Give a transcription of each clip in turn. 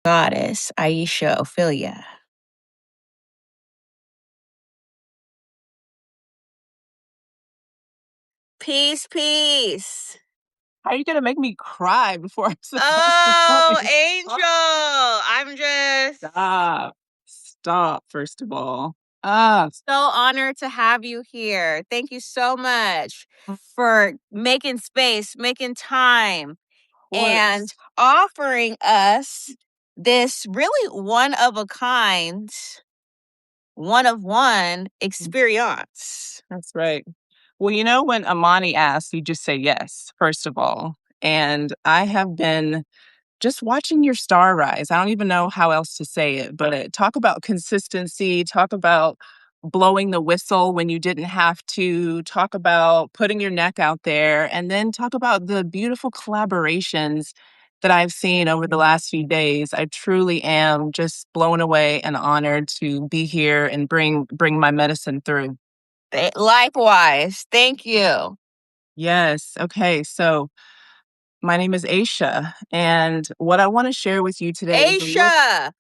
Goddess, Ayesha, Ophelia. Peace, peace. How are you gonna make me cry before I'm supposed to Oh, cry? Angel. I'm just Stop. Stop, first of all. Ah, so honored to have you here. Thank you so much for making space, making time, of and course. offering us this really one of a kind, one of one experience. That's right. Well, when Amani asks, you just say yes, first of all. And I have been just watching your star rise. I don't even know how else to say it, but talk about consistency, talk about blowing the whistle when you didn't have to, talk about putting your neck out there, and then talk about the beautiful collaborations that I've seen over the last few days. I truly am just blown away and honored to be here and bring my medicine through. Likewise. Thank you. Yes. Okay. So my name is Aisha, and what I want to share with you today is a look. Aisha.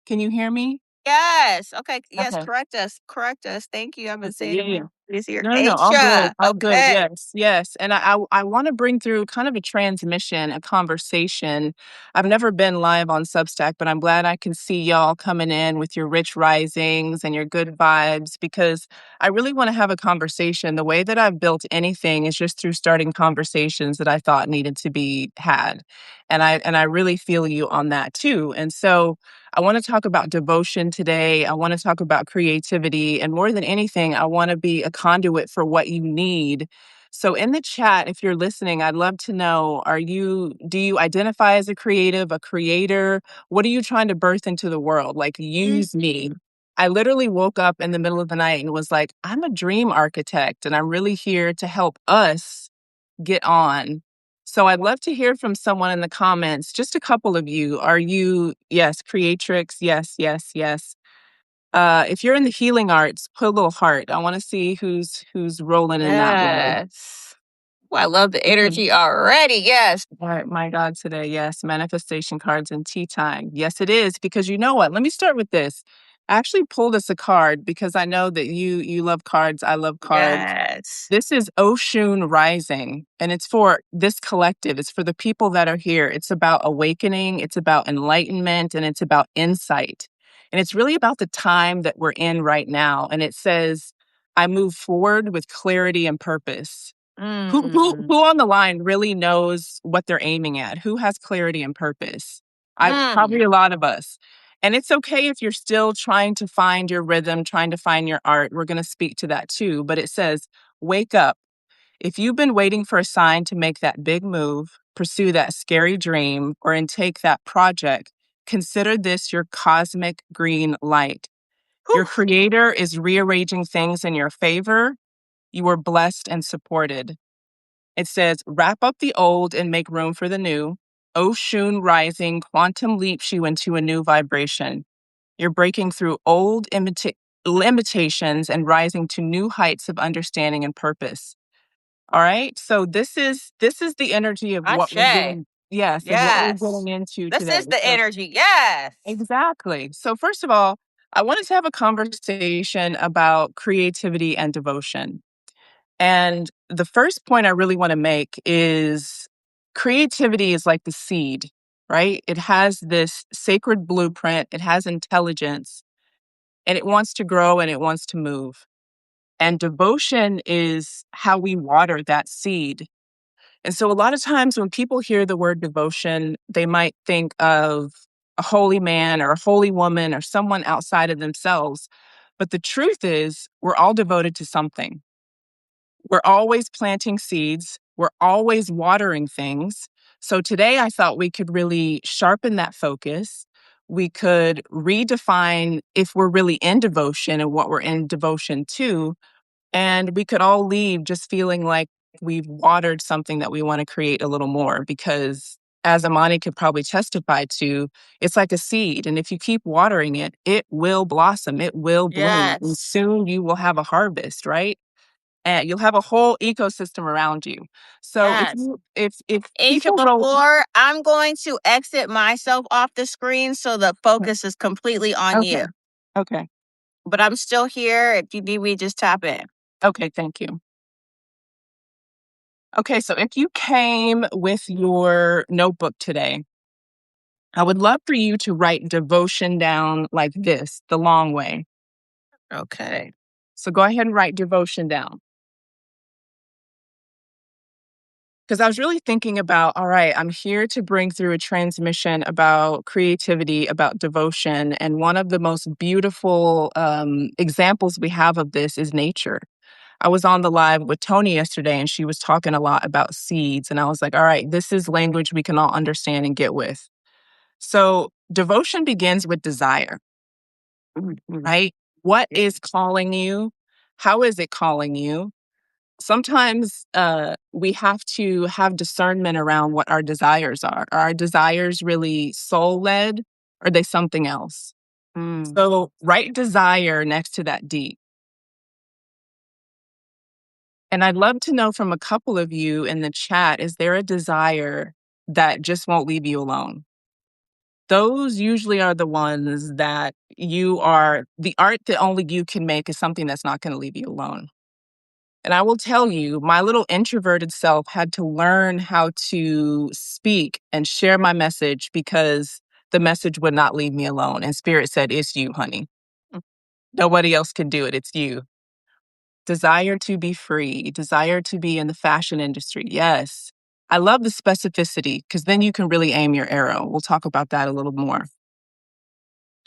Can you hear me? Yes. Okay. Yes. Okay. Correct us. Correct us. Thank you. I've been Okay. saying Yeah, it yeah. wrong. Easier. No, no, no. All good. Aisha. All good. Okay. Yes, yes. And I want to bring through kind of a transmission, a conversation. I've never been live on Substack, but I'm glad I can see y'all coming in with your rich risings and your good vibes because I really want to have a conversation. The way that I've built anything is just through starting conversations that I thought needed to be had. And I really feel you on that too. And so I want to talk about devotion today. I want to talk about creativity. And more than anything, I want to be a conduit for what you need. So in the chat, if you're listening, I'd love to know, do you identify as a creative, a creator? What are you trying to birth into the world? Like, use me. I literally woke up in the middle of the night and was like, I'm a dream architect and I'm really here to help us get on. So I'd love to hear from someone in the comments, just a couple of you. Are you, yes, creatrix? Yes, yes, yes. If you're in the healing arts, put a little heart. I want to see who's rolling in that way. Yes. Oh, I love the Mhm. energy already. Yes. All right, my God, today, yes, manifestation cards and tea time. Yes, it is, because you know what? Let me start with this. I actually pulled us a card because I know that you love cards. I love cards. Yes. This is Oshun Rising, and it's for this collective. It's for the people that are here. It's about awakening, it's about enlightenment, and it's about insight. And it's really about the time that we're in right now. And it says, I move forward with clarity and purpose. Who on the line really knows what they're aiming at? Who has clarity and purpose? I Mm. probably a lot of us. And it's okay if you're still trying to find your rhythm, trying to find your art. We're going to speak to that too. But it says, wake up. If you've been waiting for a sign to make that big move, pursue that scary dream, or intake that project, consider this your cosmic green light. Your Whew. creator is rearranging things in your favor. You are blessed and supported. It says, wrap up the old and make room for the new. Oshun rising quantum leaps you into a new vibration. You're breaking through old limitations and rising to new heights of understanding and purpose. All right. So this is the energy of what we're Ashe. getting. Yes, of what we're Yes. getting into This today. is the So energy. Yes. exactly. So first of all, I wanted to have a conversation about creativity and devotion. And the first point I really want to make is creativity is like the seed, right? It has this sacred blueprint, it has intelligence, and it wants to grow and it wants to move. And devotion is how we water that seed. And so a lot of times when people hear the word devotion, they might think of a holy man or a holy woman or someone outside of themselves. But the truth is, we're all devoted to something. We're always planting seeds. We're always watering things. So today I thought we could really sharpen that focus. We could redefine if we're really in devotion and what we're in devotion to. And we could all leave just feeling like we've watered something that we want to create a little more because as Amani could probably testify to, it's like a seed. And if you keep watering it, it will blossom, it will bloom, and Yes. soon you will have a harvest, right? and you'll have a whole ecosystem around you. So Yes. if Aisha, people go before I'm going to exit myself off the screen so the focus is completely on okay. you. Okay. But I'm still here. If you need me, just tap in. Okay, thank you. Okay, so if you came with your notebook today, I would love for you to write devotion down like this, the long way. Okay. So go ahead and write devotion down. Because I was really thinking about, all right, I'm here to bring through a transmission about creativity, about devotion. And one of the most beautiful examples we have of this is nature. I was on the live with Tony yesterday, and she was talking a lot about seeds. And I was like, all right, this is language we can all understand and get with. So devotion begins with desire, right? What is calling you? How is it calling you? Sometimes we have to have discernment around what our desires are. Are our desires really soul led? Or are they something else? Mm. So write desire next to that D. And I'd love to know from a couple of you in the chat, is there a desire that just won't leave you alone? Those usually are the ones that the art that only you can make is something that's not going to leave you alone. And I will tell you, my little introverted self had to learn how to speak and share my message because the message would not leave me alone. And Spirit said, it's you, honey. Nobody else can do it. It's you. Desire to be free, desire to be in the fashion industry. Yes. I love the specificity because then you can really aim your arrow. We'll talk about that a little more.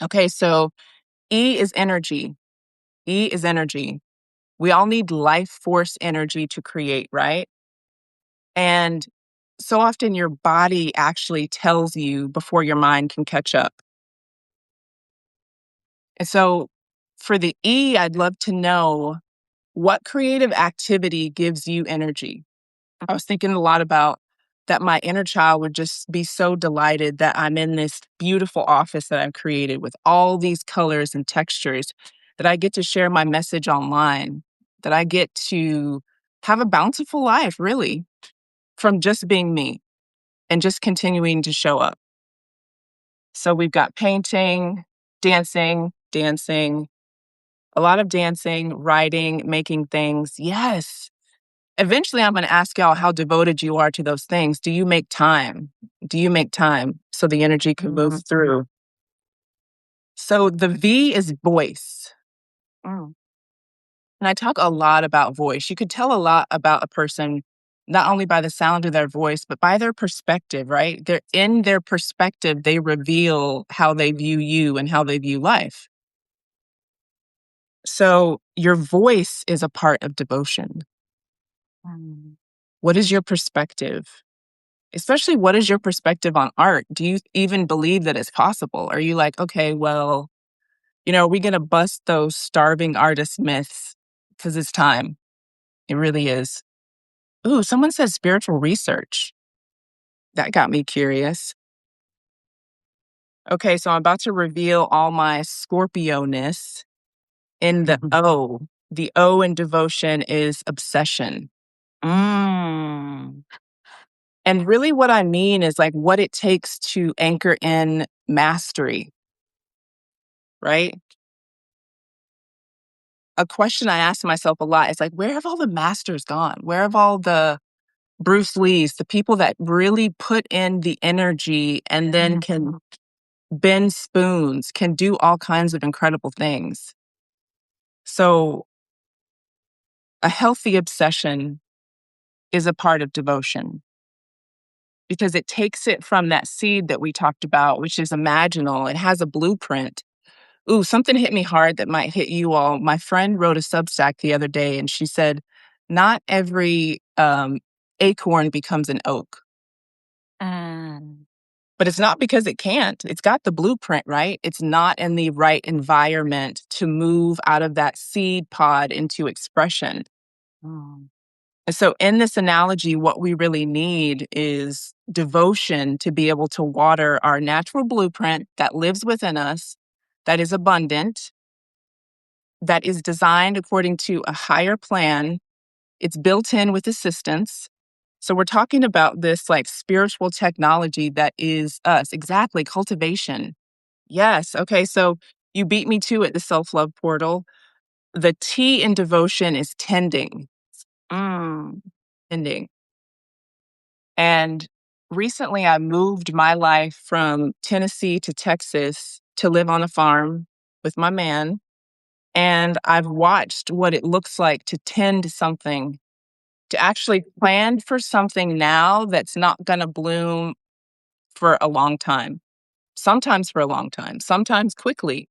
Okay, so E is energy. E is energy. We all need life force energy to create, right? And so often your body actually tells you before your mind can catch up. And so for the E, I'd love to know what creative activity gives you energy. I was thinking a lot about that my inner child would just be so delighted that I'm in this beautiful office that I've created with all these colors and textures, that I get to share my message online, that I get to have a bountiful life, really, from just being me and just continuing to show up. So we've got painting, dancing, a lot of dancing, writing, making things. Yes. Eventually, I'm going to ask y'all how devoted you are to those things. Do you make time? Do you make time so the energy can move through? So the V is voice. Mm. And I talk a lot about voice. You could tell a lot about a person, not only by the sound of their voice, but by their perspective, right? They're in their perspective, they reveal how they view you and how they view life. So your voice is a part of devotion. Mm. What is your perspective? Especially, what is your perspective on art? Do you even believe that it's possible? Are you like, okay, well, are we going to bust those starving artist myths? Because it's time. It really is. Ooh, someone says spiritual research. That got me curious. Okay, so I'm about to reveal all my Scorpio-ness in the O. The O in devotion is obsession. Mm. And really what I mean is like what it takes to anchor in mastery, right? A question I ask myself a lot is like, where have all the masters gone? Where have all the Bruce Lees, the people that really put in the energy and then can bend spoons, can do all kinds of incredible things? So a healthy obsession is a part of devotion because it takes it from that seed that we talked about, which is imaginal. It has a blueprint. Ooh, something hit me hard that might hit you all. My friend wrote a Substack the other day and she said, not every acorn becomes an oak. Mm. But it's not because it can't. It's got the blueprint, right? It's not in the right environment to move out of that seed pod into expression. Mm. And so, in this analogy, what we really need is devotion to be able to water our natural blueprint that lives within us, that is abundant, that is designed according to a higher plan, It's built in with assistance. So we're talking about this like spiritual technology that is us. Exactly. Cultivation. Yes. Okay. So you beat me to it, the self love portal. The T in devotion is tending, Mm. tending. And recently I moved my life from Tennessee to Texas to live on a farm with my man. And I've watched what it looks like to tend something, to actually plan for something now that's not going to bloom for a long time, sometimes for a long time, sometimes quickly.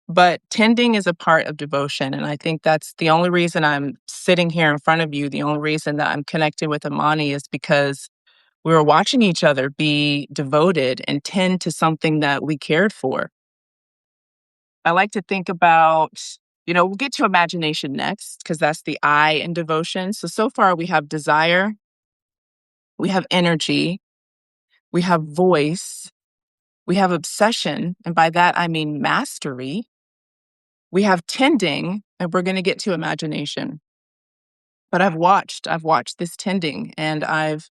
But tending is a part of devotion. And I think that's the only reason I'm sitting here in front of you. The only reason that I'm connected with Amani is because we were watching each other be devoted and tend to something that we cared for. I like to think about, we'll get to imagination next because that's the I in devotion. So far we have desire, we have energy, we have voice, we have obsession. And by that, I mean mastery. We have tending, and we're going to get to imagination. But I've watched this tending, and I've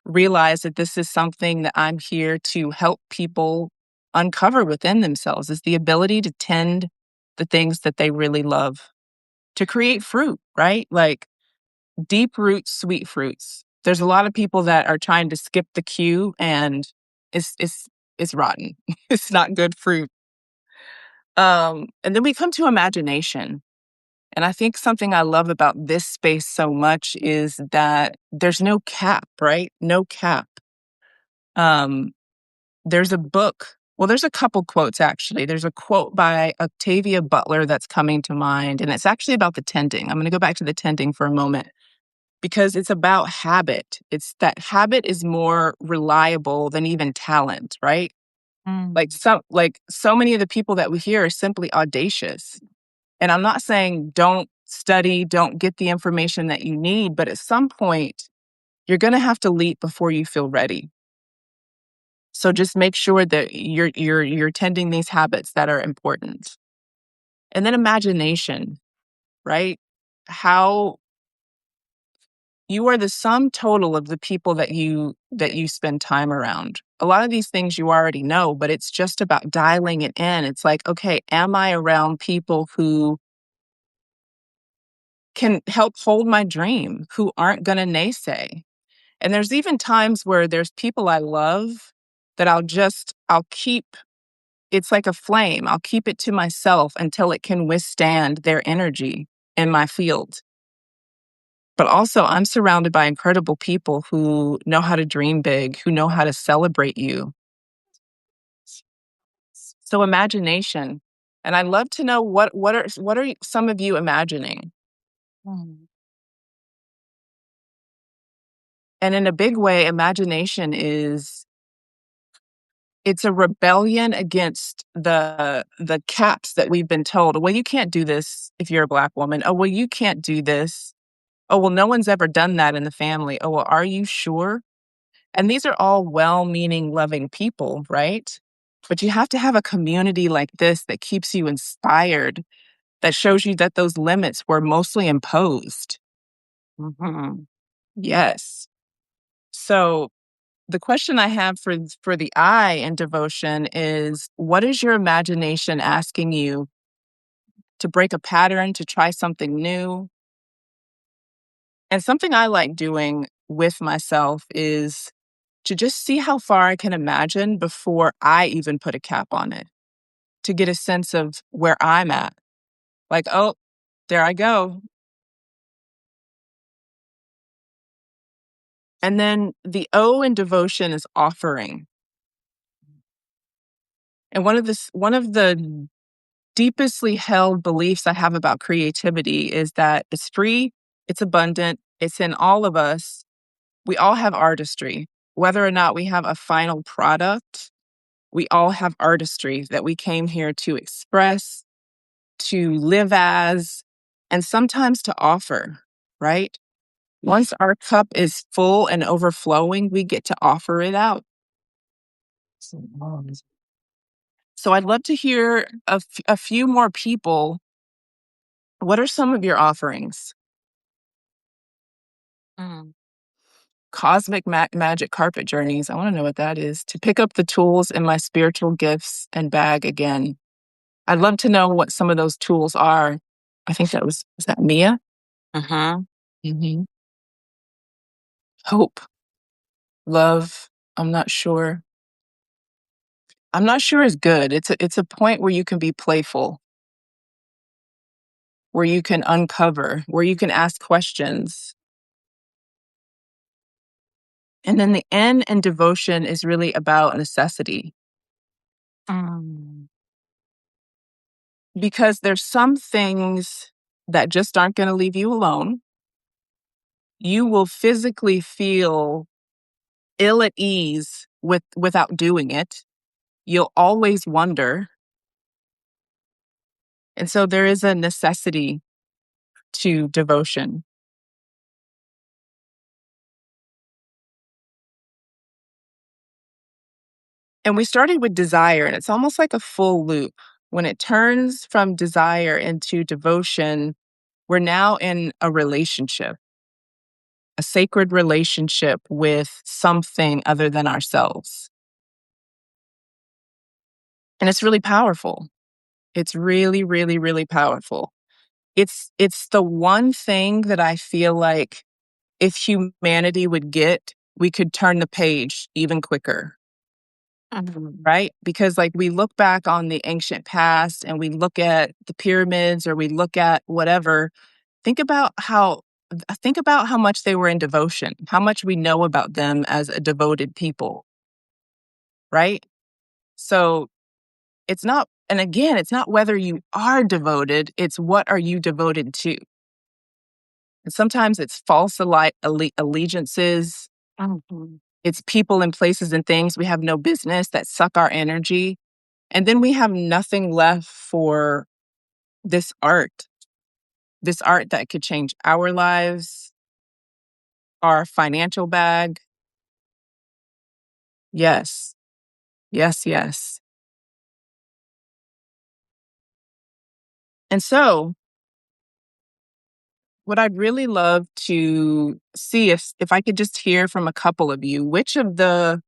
realized that this is something that I'm here to help people uncover within themselves is the ability to tend the things that they really love, to create fruit, right? Like deep roots, sweet fruits. There's a lot of people that are trying to skip the queue and it's rotten. It's not good fruit. And then we come to imagination. And I think something I love about this space so much is that there's no cap, right? No cap. Um, there's a book. Well, there's a couple quotes actually. There's a quote by Octavia Butler that's coming to mind, and it's actually about the tending. I'm going to go back to the tending for a moment because it's about habit. It's that habit is more reliable than even talent, right? Mm. Like so many of the people that we hear are simply audacious. And I'm not saying don't study, don't get the information that you need, but at some point, you're going to have to leap before you feel ready. So just make sure that you're tending these habits that are important. And then imagination, right? How you are the sum total of the people that you spend time around. A lot of these things you already know, but it's just about dialing it in. It's like, okay, am I around people who can help hold my dream, who aren't going to naysay? And there's even times where there's people I love that I'll keep, it's like a flame. I'll keep it to myself until it can withstand their energy in my field. But also, I'm surrounded by incredible people who know how to dream big, who know how to celebrate you. So imagination. And I'd love to know what are some of you imagining? Mm. And in a big way, imagination it's a rebellion against the caps that we've been told. Well, you can't do this if you're a Black woman. Oh, well, you can't do this. Oh, well, no one's ever done that in the family. Oh, well, are you sure? And these are all well-meaning, loving people, right? But you have to have a community like this that keeps you inspired, that shows you that those limits were mostly imposed. Mhm. Yes. So the question I have for the I in devotion is what is your imagination asking you to break a pattern, to try something new? And something I like doing with myself is to just see how far I can imagine before I even put a cap on it, to get a sense of where I'm at. Like, oh, there I go. And then the O in devotion is offering. And one of the deepestly held beliefs I have about creativity is that it's free, it's abundant, it's in all of us. We all have artistry. Whether or not we have a final product, we all have artistry that we came here to express, to live as, and sometimes to offer, right? Once our cup is full and overflowing, we get to offer it out. So I'd love to hear a few more people. What are some of your offerings? Mm. Cosmic magic carpet journeys. I want to know what that is. To pick up the tools in my spiritual gifts and bag again. I'd love to know what some of those tools are. I think was that Mia? Uh-huh. Hmm. Hope, love. I'm not sure. I'm not sure is good. It's a point where you can be playful, where you can uncover, where you can ask questions. And then the N and devotion is really about necessity Mm. because there's some things that just aren't going to leave you alone. You will physically feel ill at ease without doing it. You'll always wonder. And so there is a necessity to devotion. And we started with desire, and it's almost like a full loop. When it turns from desire into devotion, we're now in a relationship, a sacred relationship with something other than ourselves. And it's really powerful. It's really, really, really powerful. It's the one thing that I feel like if humanity would get, we could turn the page even quicker. Mhm. Right? Because like we look back on the ancient past and we look at the pyramids or we look at whatever, think about how think about how much they were in devotion, how much we know about them as a devoted people, right? So it's not, and again, it's not whether you are devoted, it's what are you devoted to. And sometimes it's false allegiances, Mhm. it's people and places and things we have no business that suck our energy. And then we have nothing left for this this art that could change our lives, our financial bag. Yes, yes, yes. And so, what I'd really love to see if I could just hear from a couple of you, which of the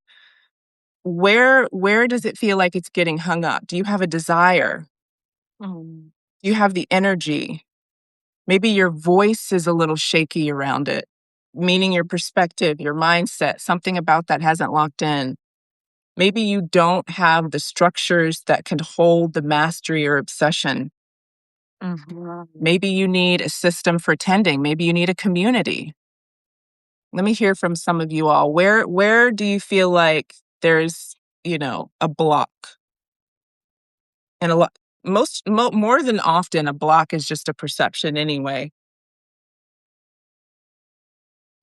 where does it feel like it's getting hung up? Do you have a desire? Mm. Do you have the energy? Maybe your voice is a little shaky around it, meaning your perspective, your mindset, something about that hasn't locked in. Maybe you don't have the structures that can hold the mastery or obsession. Mhm. Maybe you need a system for tending. Maybe you need a community. Let me hear from some of you all. Where do you feel like there's, a block? And a lot more than often a block is just a perception anyway.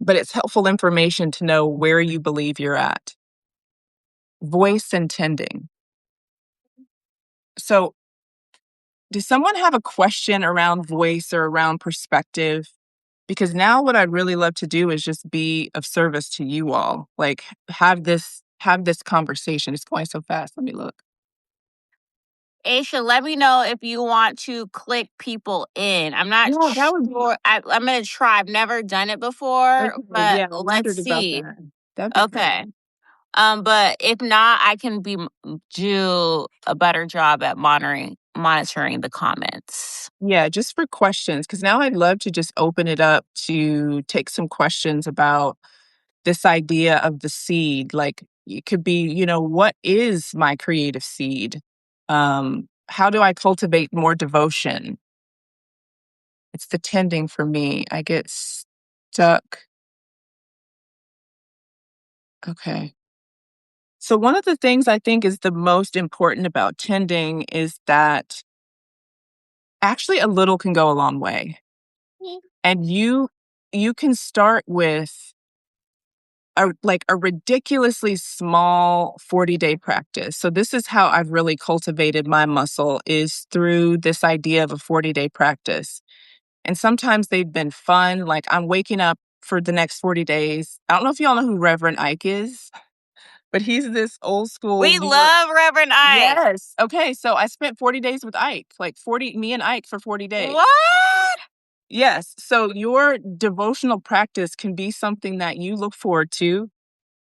But it's helpful information to know where you believe you're at. Voice and tending. So, does someone have a question around voice or around perspective? Because now what I'd really love to do is just be of service to you all. Like have this conversation. It's going so fast. Let me look. Aisha, let me know if you want to click people in. I'm not Yeah, that would be sure. I'm gonna try. I've never done it before, okay. but Yeah, I let's wondered about see. that. That'd be great. Okay. But if not, I can do a better job at monitoring the comments. Yeah, just for questions, because now I'd love to just open it up to take some questions about this idea of the seed. Like it could be, what is my creative seed? How do I cultivate more devotion? It's the tending for me. I get stuck. Okay. So one of the things I think is the most important about tending is that actually a little can go a long way. And you can start with a ridiculously small 40-day practice. So this is how I've really cultivated my muscle is through this idea of a 40-day practice. And sometimes they've been fun. Like I'm waking up for the next 40 days. I don't know if y'all know who Reverend Ike is, but he's this old school We New York. love Reverend Ike. Yes. Okay. So I spent 40 days with Ike, like 40, me and Ike for 40 days. What? Yes. So your devotional practice can be something that you look forward to,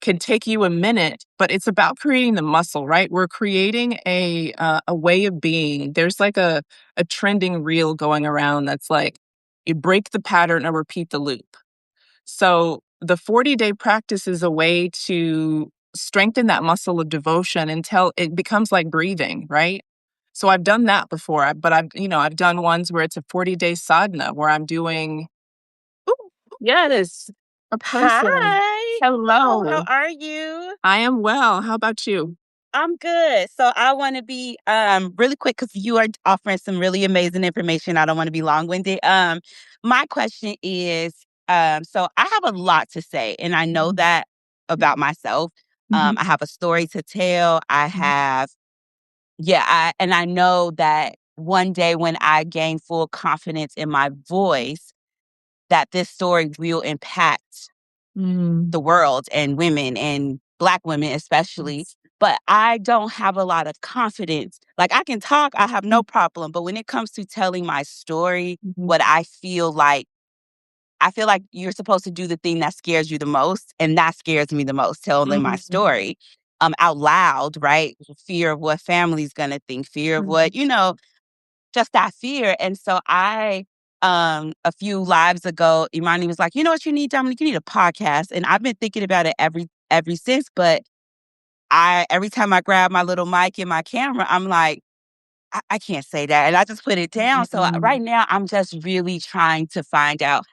can take you a minute, but it's about creating the muscle, right? We're creating a way of being. There's like a trending reel going around that's like you break the pattern and repeat the loop. So the 40-day practice is a way to strengthen that muscle of devotion until it becomes like breathing, right? So I've done that before, but I've done ones where it's a 40-day sadhana where I'm doing. Ooh, yes, a person. Hi. Oh, how Hello. are you? I am well. How about you? I'm good. So I want to be really quick because you are offering some really amazing information. I don't want to be long-winded. My question is, so I have a lot to say, and I know Mhm. that about myself. Mhm. I have a story to tell. I Mhm. have, yeah, and I know that one day when I gain full confidence in my voice, that this story will impact Mm. the world and women and Black women especially. Yes. But I don't have a lot of confidence. Like I can talk, I have no problem. But when it comes to telling my story, Mhm. what I feel like you're supposed to do the thing that scares you the most. And that scares me the most, telling my Mhm. story out loud, right? Fear of what family's gonna think, fear of what, Mhm. just that fear. And so a few lives ago, Imani was like, you know what you need, Dominique? You need a podcast. And I've been thinking about it every since, but every time I grab my little mic and my camera, I'm like, I can't say that. And I just put it down. So right Mhm. now I'm just really trying to find out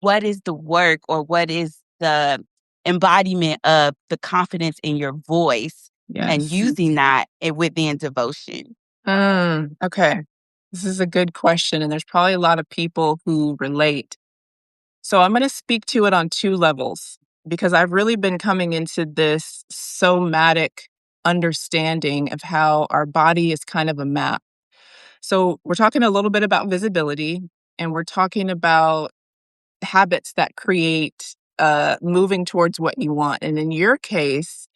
what is the work or what is the embodiment of the confidence in your voice and Yes. using that within devotion. Okay. This is a good question, and there's probably a lot of people who relate. So I'm going to speak to it on two levels because I've really been coming into this somatic understanding of how our body is kind of a map. So we're talking a little bit about visibility, and we're talking about habits that create moving towards what you want. And in your case,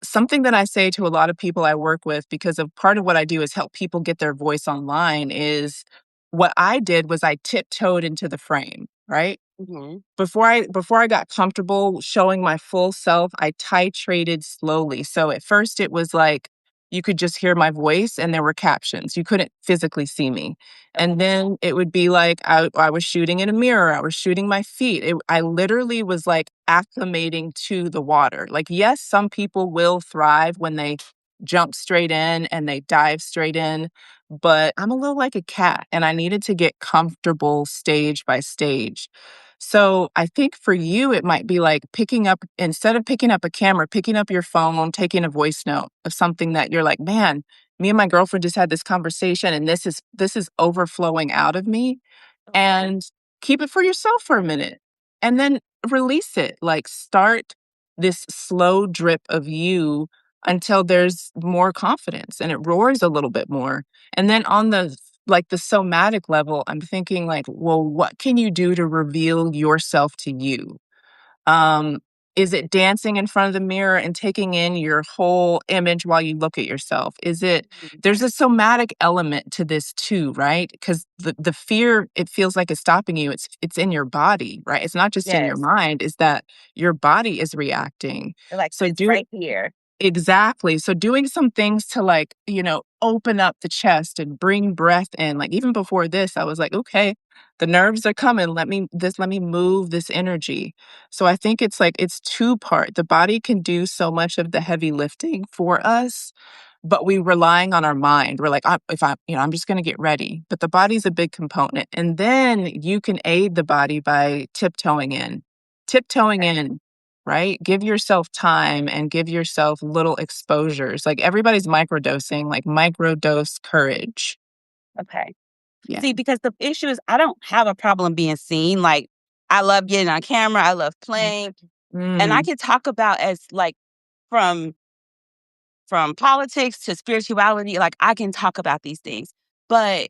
something that I say to a lot of people I work with, because of part of what I do is help people get their voice online, is what I did was I tiptoed into the frame, right? Hmm. Before I got comfortable showing my full self, I titrated slowly. So at first it was like you could just hear my voice and there were captions. You couldn't physically see me. And then it would be like I was shooting in a mirror. I was shooting my feet. I literally was like acclimating to the water. Like, yes, some people will thrive when they jump straight in and they dive straight in, but I'm a little like a cat and I needed to get comfortable stage by stage. So I think for you, it might be like instead of picking up a camera, picking up your phone, taking a voice note of something that you're like, man, me and my girlfriend just had this conversation and this is overflowing out of me, and keep it for yourself for a minute and then release it. Like start this slow drip of you until there's more confidence and it roars a little bit more. And then on the somatic level, I'm thinking like, well, what can you do to reveal yourself to you? Um, is it dancing in front of the mirror and taking in your whole image while you look at yourself? There's a somatic element to this too, right? Because the fear, it feels like it's stopping you. It's in your body, right? It's not just in your Yes. mind, is that your body is reacting. It like So sits right here. exactly. So doing some things to like, open up the chest and bring breath in. Like even before this, I was like, okay, the nerves are coming. Let me move this energy. So I think it's two part. The body can do so much of the heavy lifting for us, but we relying on our mind. We're like, if I, I'm just going to get ready. But the body's a big component. And then you can aid the body by tiptoeing in, right? Give yourself time and give yourself little exposures. Like everybody's microdosing, like microdose courage. Okay. Yeah. See, because the issue is I don't have a problem being seen. Like I love getting on camera. I love playing. And I Mm, can talk about as like from politics to spirituality, like I can talk about these things. But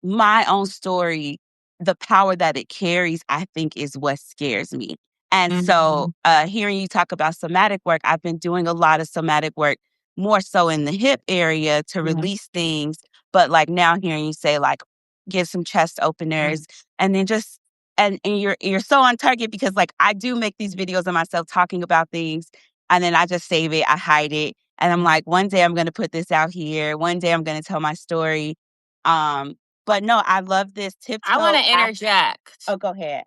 my own story, the power that it carries, I think is what scares me. And so mm, hearing you talk about somatic work, I've been doing a lot of somatic work, more so in the hip area to yeah. release things. But like now hearing you say like get some chest openers, and then just and you're so on target because like I do make these videos of myself talking about things, and then I just save it, I hide it, and I'm like, one day I'm gonna put this out here. One day I'm gonna tell my story. Um, but no, I love this I want tiptoe. to interject. Oh, go ahead.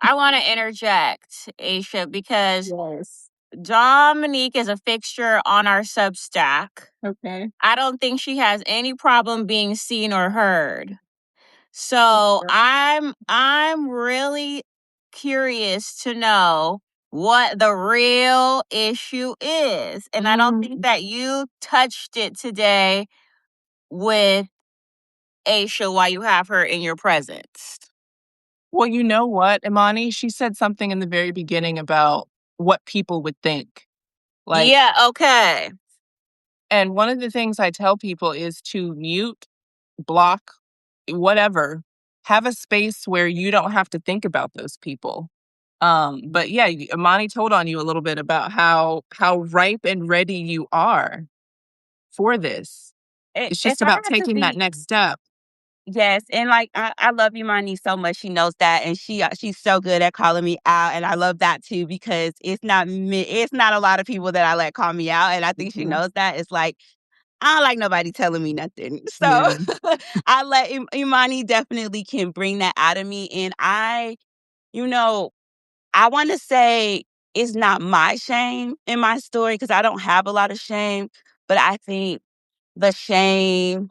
I want to interject, Aisha, because Yes. Dominique is a fixture on our Substack. Okay. I don't think she has any problem being seen or heard. So I'm really curious to know what the real issue is. And I don't think that you touched it today with Aisha while you have her in your presence. Well, you know what, Imani? She said something in the very beginning about what people would think. Like, Yeah, okay. and one of the things I tell people is to mute, block, whatever. Have a space where you don't have to think about those people. But yeah, Imani told on you a little bit about how ripe and ready you are for this. It's If just I about had to taking that be next step. Yes, and like I love Imani so much. She knows that, and she's so good at calling me out, and I love that too because it's not me. It's not a lot of people that I let call me out, and I think she knows that. It's like I don't like nobody telling me nothing, so Yeah. I let Imani definitely can bring that out of me, and you know, I want to say it's not my shame in my story because I don't have a lot of shame, but I think the shame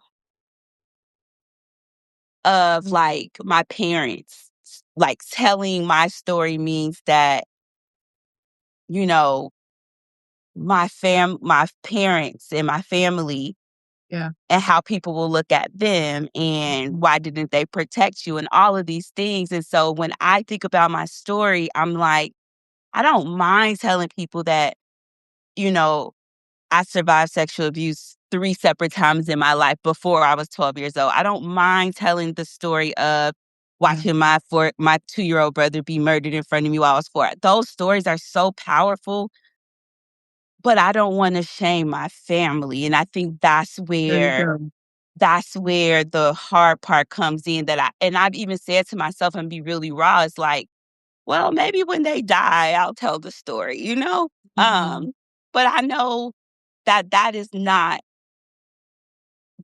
of like my parents like telling my story means that you know my parents and my family Yeah. and how people will look at them and why didn't they protect you and all of these things. And so when I think about my story, I'm like, I don't mind telling people that you know I survived sexual abuse 3 separate times in my life before I was 12 years old. I don't mind telling the story of Yeah. watching my 2-year-old brother be murdered in front of me while I was 4. Those stories are so powerful, but I don't wanna shame my family, and I think There you go. that's where the hard part comes in that I've even said to myself and be really raw, it's like, "Well, maybe when they die, I'll tell the story," you know? Mhm. But I know that that is not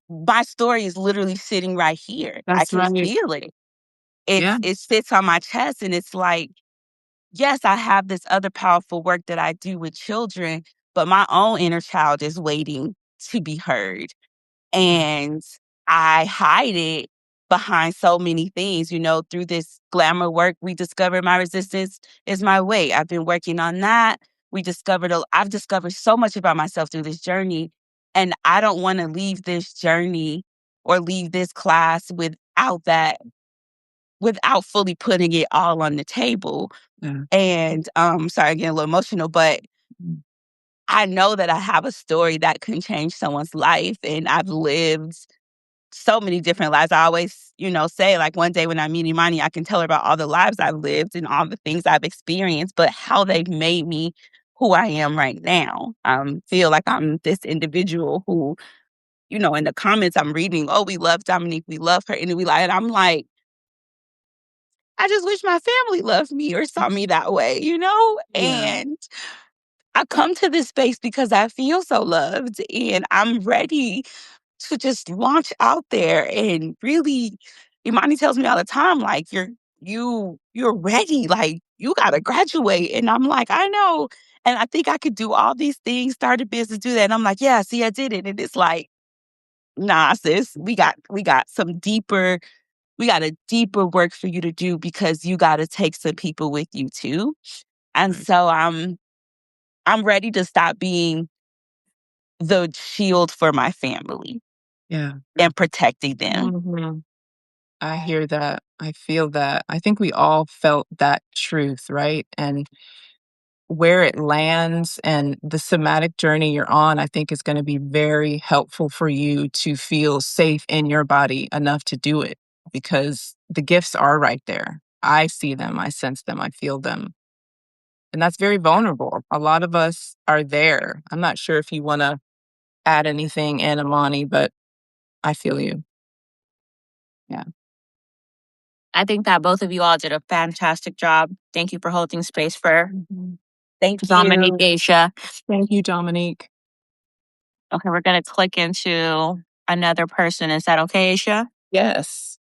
my story is literally sitting right here. I That's can right. feel it. Yeah. It sits on my chest and it's like, yes, I have this other powerful work that I do with children, but my own inner child is waiting to be heard. And I hide it behind so many things. Through this glamour work, we discovered my resistance is my way. I've been working on that. I've discovered so much about myself through this journey. And I don't want to leave this journey or leave this class without fully putting it all on the table. Yeah. And sorry, I'm getting a little emotional, but I know that I have a story that can change someone's life. And I've lived so many different lives. I always, say like one day when I meet Imani, I can tell her about all the lives I've lived and all the things I've experienced, but how they've made me who I am right now. Feel like I'm this individual who, in the comments I'm reading, oh, we love Dominique, we love her, and I'm like, I just wish my family loved me or saw me that way. Yeah. And I come to this space because I feel so loved and I'm ready to just launch out there and really Imani tells me all the time, like, you're ready, like you gotta graduate. And I'm like, I know. And I think I could do all these things, start a business, do that. And I'm like, yeah, see, I did it. And it's like, nah, sis, we got a deeper work for you to do because you gotta take some people with you too. And Right. so I'm ready to stop being the shield for my family Yeah. and protecting them. Mhm. I hear that. I feel that. I think we all felt that truth, right? And where it lands and the somatic journey you're on, I think is going to be very helpful for you to feel safe in your body enough to do it because the gifts are right there. I see them, I sense them, I feel them. And that's very vulnerable. A lot of us are there. I'm not sure if you want to add anything, Anna Monty, but I feel you. Yeah. I think that both of you all did a fantastic job. Thank you for holding space for Thank Dominique, you. Ayesha. Thank you, Dominique. Okay, we're going to click into another person. Is that okay, Ayesha? Yes.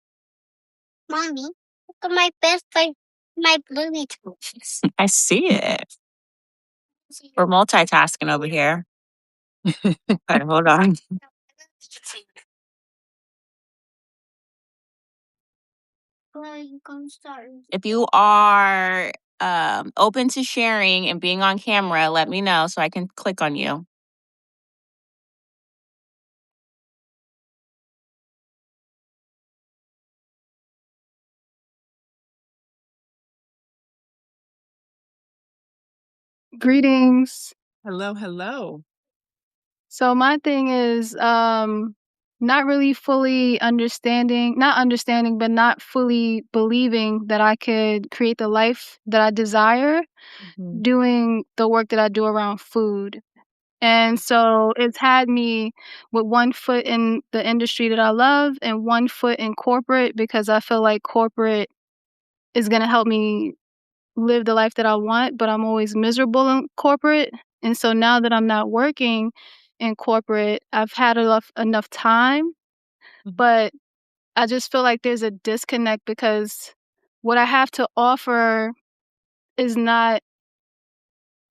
Mommy, look at my best friend, my Looney Tunes. I see it. We're multitasking over here. Okay, hold on. If you are open to sharing and being on camera, let me know so I can click on you. Greetings. Hello, hello. So my thing is not really fully understanding, not understanding, but not fully believing that I could create the life that I desire Mhm. doing the work that I do around food. And so it's had me with one foot in the industry that I love and one foot in corporate because I feel like corporate is going to help me live the life that I want, but I'm always miserable in corporate. And so now that I'm not working in corporate, I've had enough time, Mhm. but I just feel like there's a disconnect because what I have to offer is not,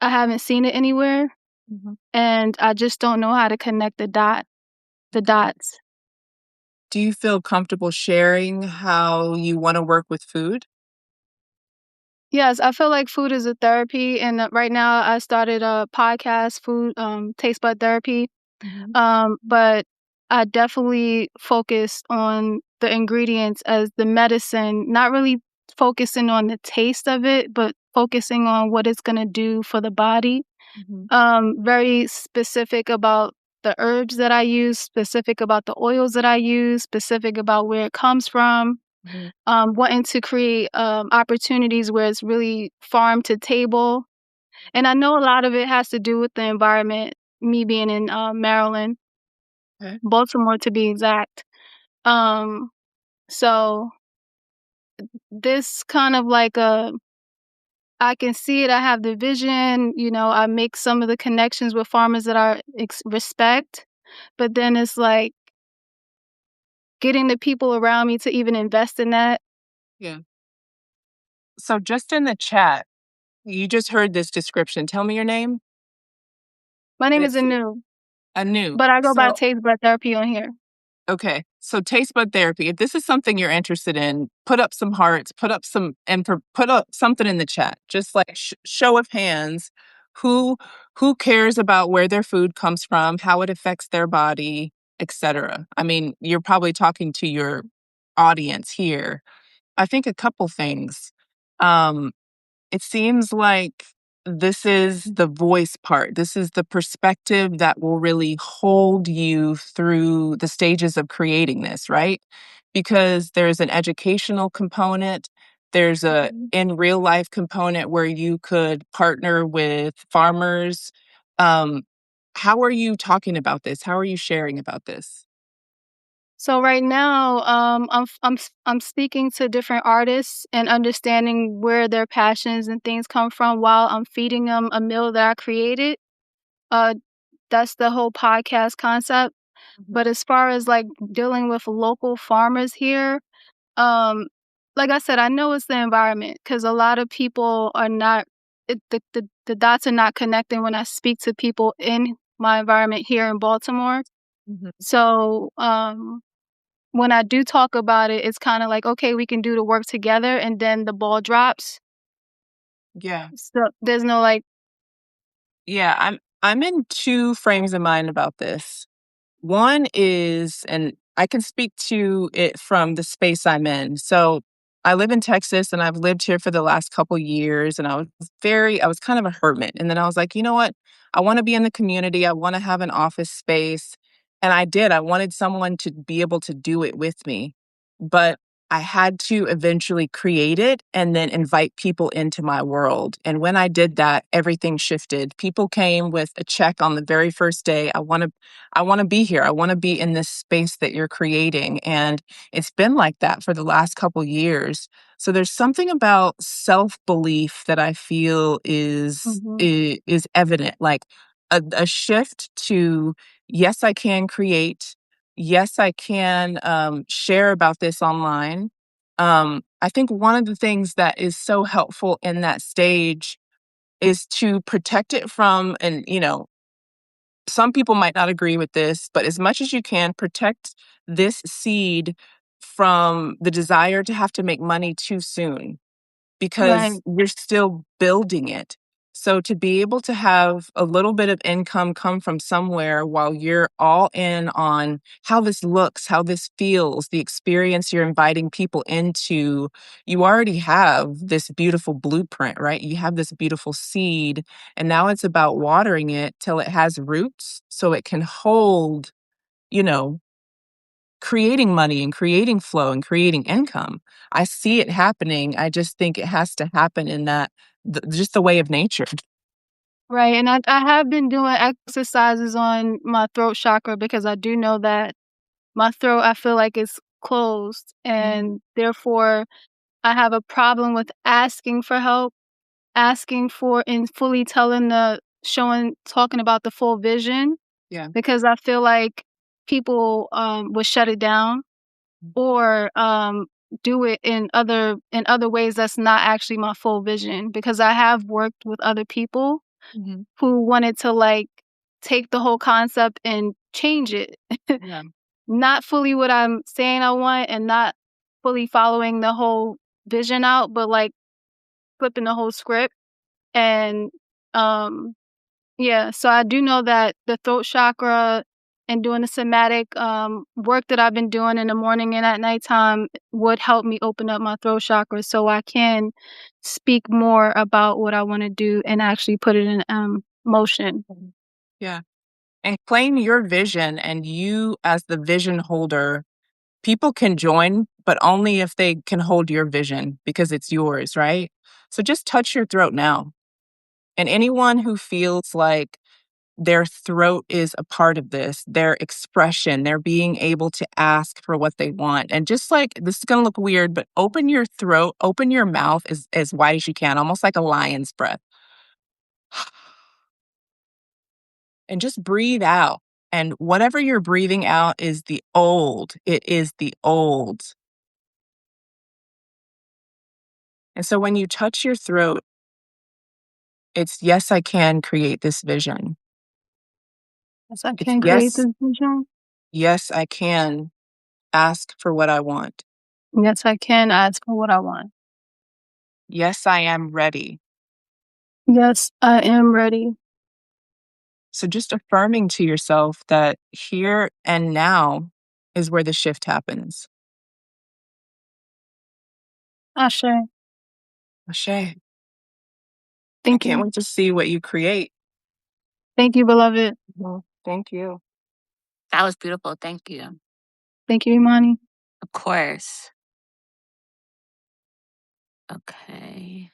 I haven't seen it anywhere, Mhm. and I just don't know how to connect the dots. Do you feel comfortable sharing how you want to work with food? Yes, I feel like food is a therapy, and right now I started a podcast, food taste bud therapy. Mhm. But I definitely focused on the ingredients as the medicine, not really focusing on the taste of it, but focusing on what it's gonna do for the body. Mhm. Very specific about the herbs that I use, specific about the oils that I use, specific about where it comes from. Mhm. Wanting to create opportunities where it's really farm to table. And I know a lot of it has to do with the environment, me being in Maryland. Okay. Baltimore to be exact. Um, so this kind of like I can see it. I have the vision. I make some of the connections with farmers that I respect, but then it's like getting the people around me to even invest in that. Yeah. So just in the chat, you just heard this description. Tell me your name. My And name is it's Anu, Anu. but I go by So Taste Bud Therapy on here. okay. So taste bud therapy. If this is something you're interested in, put up some hearts, put up some put up something in the chat. Just like show of hands. Who who cares about where their food comes from, how it affects their body, etc. I mean, you're probably talking to your audience here. I think a couple things. Um, it seems like this is the voice part. This is the perspective that will really hold you through the stages of creating this, right? Because there's an educational component, there's a Mhm. in real life component where you could partner with farmers. Um, how are you talking about this? How are you sharing about this? So right now, I'm speaking to different artists and understanding where their passions and things come from while I'm feeding them a meal that I created. Uh, that's the whole podcast concept. Mhm. But as far as like dealing with local farmers here, um, like I said, I know it's the environment because a lot of people are not. The dots are not connecting when I speak to people in my environment here in Baltimore. Mhm. So when I do talk about it, it's kind of like, okay, we can do the work together, and then the ball drops. Yeah. So there's no like, Yeah, I'm in two frames of mind about this. One is, and I can speak to it from the space I'm in. So I live in Texas and I've lived here for the last couple years and I was kind of a hermit. And then I was like, you know what? I want to be in the community. I want to have an office space. And I did. I wanted someone to be able to do it with me. But I had to eventually create it and then invite people into my world. And when I did that, everything shifted. People came with a check on the very first day. I want to be here. I want to be in this space that you're creating. And it's been like that for the last couple years. So there's something about self-belief that I feel Mhm. is evident, like a shift to yes, I can create. Yes, I can share about this online. I think one of the things that is so helpful in that stage is to protect it from, and some people might not agree with this, but as much as you can, protect this seed from the desire to have to make money too soon because Right. you're still building it. So to be able to have a little bit of income come from somewhere while you're all in on how this looks, how this feels, the experience you're inviting people into, you already have this beautiful blueprint, right? You have this beautiful seed, and now it's about watering it till it has roots so it can hold, you know, creating money and creating flow and creating income. I see it happening. I just think it has to happen in that just the way of nature. Right, and I have been doing exercises on my throat chakra because I do know that my throat, I feel like it's closed, and therefore I have a problem with asking for help, asking for and fully telling the showing talking about the full vision Yeah. because I feel like people, would shut it down or, do it in other ways that's not actually my full vision because I have worked with other people Mhm. who wanted to, like, take the whole concept and change it. Yeah. Not fully what I'm saying I want and not fully following the whole vision out, but, like, flipping the whole script, and, um yeah, so I do know that the throat chakra and doing the somatic, work that I've been doing in the morning and at nighttime would help me open up my throat chakra so I can speak more about what I wanna do and actually put it in, motion. Yeah. And claim your vision, and you as the vision holder, people can join, but only if they can hold your vision because it's yours, right? So just touch your throat now. And anyone who feels like their throat is a part of this, their expression, their being able to ask for what they want. And just like this is going to look weird, but open your throat, open your mouth as wide as you can, almost like a lion's breath. And just breathe out. And whatever you're breathing out is the old. It is the old. And so when you touch your throat, it's yes, I can create this vision. Yes, I It's can create yes, this vision. yes, I can ask for what I want. Yes, I can ask for what I want. Yes, I am ready. Yes, I am ready. So just affirming to yourself that here and now is where the shift happens. Ashe. Ashe. I Thank can't you. wait to see what you create. Thank you, beloved. Well, thank you. That was beautiful. Thank you. Thank you, Imani. Of course. Okay.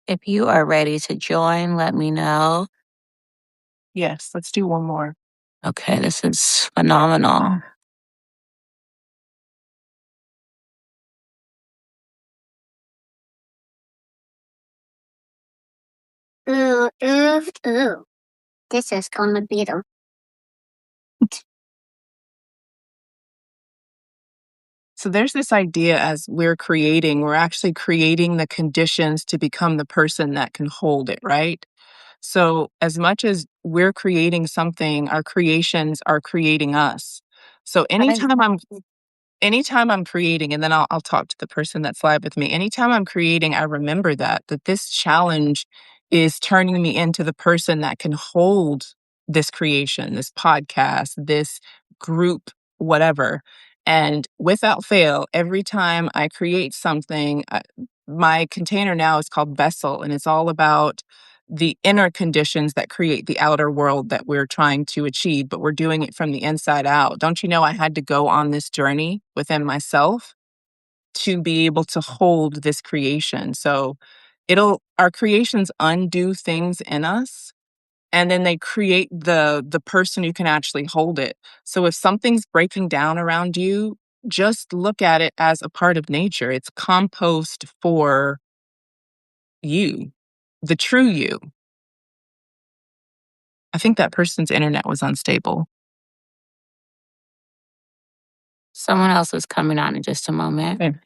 If you are ready to join, let me know. Yes, let's do one more. Okay, this is phenomenal. Ooh, ooh, ooh. This is gonna be the So there's this idea as we're actually creating the conditions to become the person that can hold it, right? So as much as we're creating something, our creations are creating us. So anytime I'm creating, and then I'll talk to the person that's live with me. Anytime I'm creating, I remember that this challenge is turning me into the person that can hold this creation, this podcast, this group, whatever. And without fail, every time I create something, my container now is called Vessel, and it's all about the inner conditions that create the outer world that we're trying to achieve, but we're doing it from the inside out. Don't you know I had to go on this journey within myself to be able to hold this creation? So our creations undo things in us, and then they create the person who can actually hold it. So if something's breaking down around you, just look at it as a part of nature. It's compost for you, the true you. I think that person's internet was unstable. Someone else is coming on in just a moment. Okay.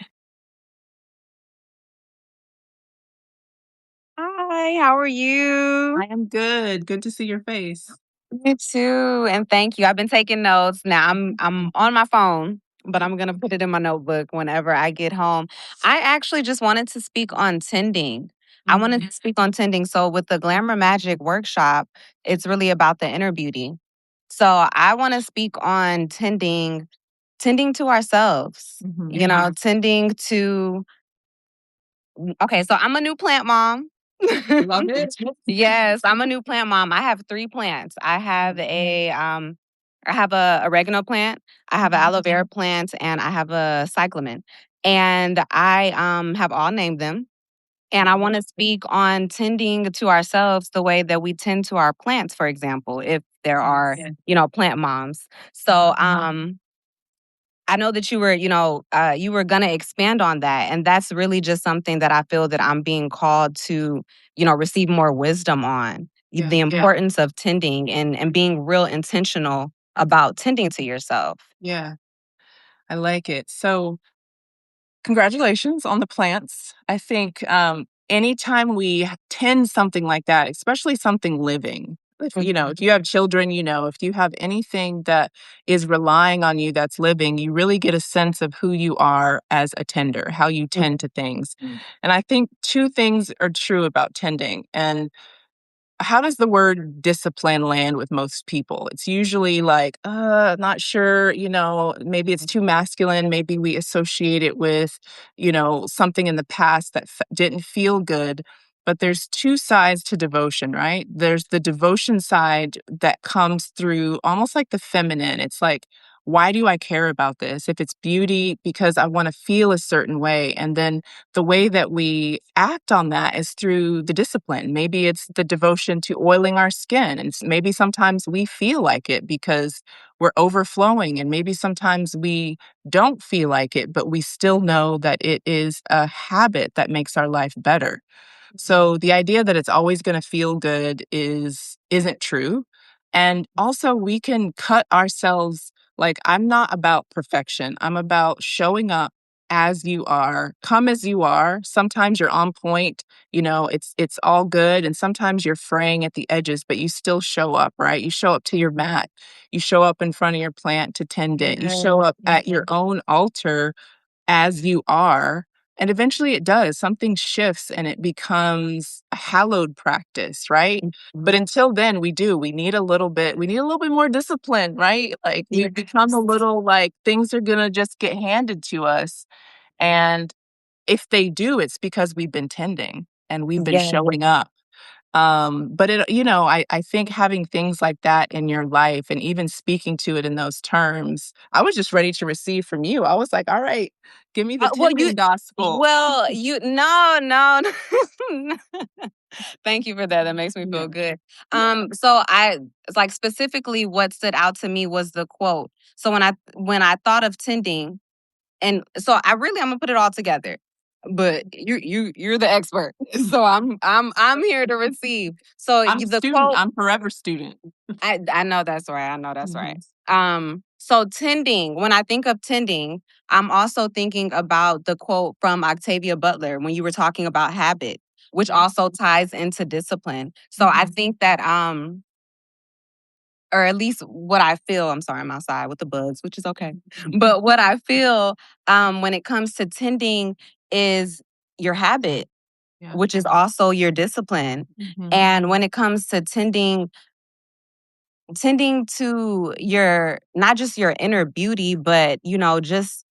Hi, how are you? I am good. Good to see your face. You too, and thank you. I've been taking notes. Now I'm on my phone, but I'm gonna put it in my notebook whenever I get home. I actually just wanted to speak on tending. I wanted to speak on tending. So with the Glamour Magic workshop, it's really about the inner beauty. So I want to speak on tending to ourselves. You know, tending to okay, so I'm a new plant mom. Love it. Yes, I'm a new plant mom. I have 3 plants. I have a oregano plant, I have an aloe vera plant, and I have a cyclamen. And I have all named them. And I want to speak on tending to ourselves the way that we tend to our plants, for example, if there are, plant moms. So I know that you were gonna expand on that, and that's really just something that I feel that I'm being called to, receive more wisdom on the importance of tending and being real intentional about tending to yourself. Yeah, I like it. So congratulations on the plants. I think anytime we tend something like that, especially something living, if you have children, if you have anything that is relying on you that's living, you really get a sense of who you are as a tender, how you tend to things. And I think 2 things are true about tending. And how does the word discipline land with most people? It's usually like, not sure, maybe it's too masculine. Maybe we associate it with, something in the past that didn't feel good. But there's 2 sides to devotion, right? There's the devotion side that comes through almost like the feminine. It's like, why do I care about this? If it's beauty, because I want to feel a certain way. And then the way that we act on that is through the discipline. Maybe it's the devotion to oiling our skin. And maybe sometimes we feel like it because we're overflowing. And maybe sometimes we don't feel like it, but we still know that it is a habit that makes our life better. So the idea that it's always going to feel good isn't true. And also we can cut ourselves, like, I'm not about perfection. I'm about showing up as you are. Come as you are. Sometimes you're on point, it's all good, and sometimes you're fraying at the edges, but you still show up, right? You show up to your mat. You show up in front of your plant to tend it. You show up at your own altar as you are. And eventually it does. Something shifts and it becomes a hallowed practice, right? But until then, we need a little bit more discipline, right? Like we become a little like things are gonna just get handed to us. And if they do, it's because we've been tending and we've been showing up. But I think having things like that in your life and even speaking to it in those terms, I was just ready to receive from you. I was like, all right, give me the tending gospel. Well, no. Thank you for that. That makes me feel good. So it's like specifically what stood out to me was the quote. So when I thought of tending, and so I'm gonna put it all together. But you're the expert, so I'm here to receive. So I'm the student. quote, I'm forever student. I know that's right. I know that's right. So tending, when I think of tending, I'm also thinking about the quote from Octavia Butler when you were talking about habit, which also ties into discipline. So I think that or at least what I feel, I'm sorry, I'm outside with the bugs, which is okay. But what I feel when it comes to tending is your habit, which is also your discipline. And when it comes to tending to your not just your inner beauty, but just